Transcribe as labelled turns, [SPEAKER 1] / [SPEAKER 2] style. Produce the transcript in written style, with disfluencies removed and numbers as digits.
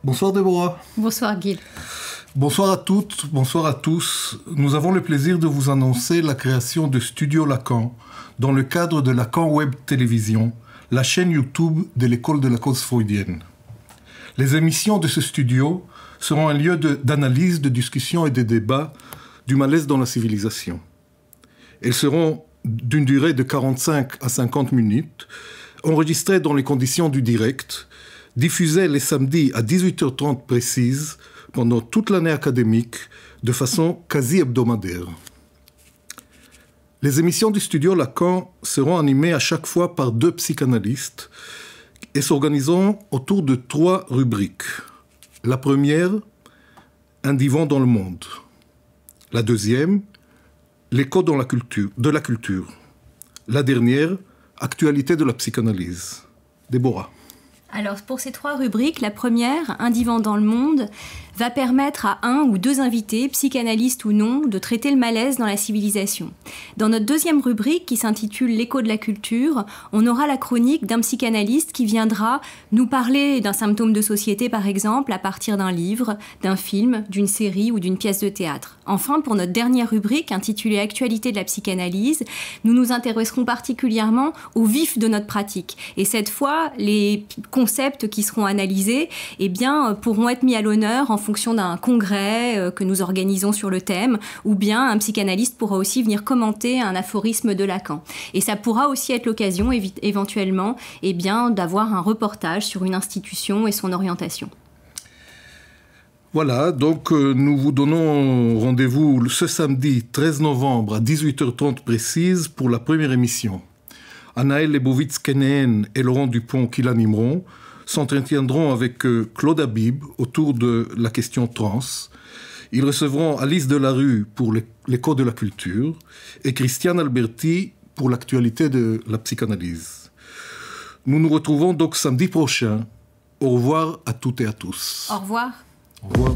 [SPEAKER 1] Bonsoir Déborah.
[SPEAKER 2] Bonsoir Gil.
[SPEAKER 1] Bonsoir à toutes, bonsoir à tous. Nous avons le plaisir de vous annoncer la création de Studio Lacan dans le cadre de Lacan Web Télévision, la chaîne YouTube de l'école de la cause freudienne. Les émissions de ce studio seront un lieu d'analyse, de discussion et de débat du malaise dans la civilisation. Elles seront d'une durée de 45 à 50 minutes, enregistrées dans les conditions du direct, diffusées les samedis à 18h30 précises pendant toute l'année académique de façon quasi hebdomadaire. Les émissions du studio Lacan seront animées à chaque fois par 2 psychanalystes et s'organiseront autour de 3 rubriques. La première, un divan dans le monde. La deuxième, l'écho dans de la culture. La dernière, actualité de la psychanalyse. Déborah.
[SPEAKER 2] Alors pour ces 3 rubriques, la première, un divan dans le monde, va permettre à 1 ou 2 invités, psychanalystes ou non, de traiter le malaise dans la civilisation. Dans notre deuxième rubrique, qui s'intitule L'écho de la culture, on aura la chronique d'un psychanalyste qui viendra nous parler d'un symptôme de société, par exemple, à partir d'un livre, d'un film, d'une série ou d'une pièce de théâtre. Enfin, pour notre dernière rubrique, intitulée Actualité de la psychanalyse, nous nous intéresserons particulièrement au vif de notre pratique. Et cette fois, les concepts qui seront analysés pourront être mis à l'honneur en fonction d'un congrès que nous organisons sur le thème, ou bien un psychanalyste pourra aussi venir commenter un aphorisme de Lacan. Et ça pourra aussi être l'occasion, éventuellement, d'avoir un reportage sur une institution et son orientation.
[SPEAKER 1] Voilà, donc nous vous donnons rendez-vous ce samedi 13 novembre à 18h30 précise pour la première émission. Anaël Lebovitz-Kenéen et Laurent Dupont qui l'animeront s'entretiendront avec Claude Habib autour de la question trans. Ils recevront Alice Delarue pour l'écho de la culture et Christiane Alberti pour l'actualité de la psychanalyse. Nous nous retrouvons donc samedi prochain. Au revoir à toutes et à tous.
[SPEAKER 2] Au revoir.
[SPEAKER 1] Au revoir.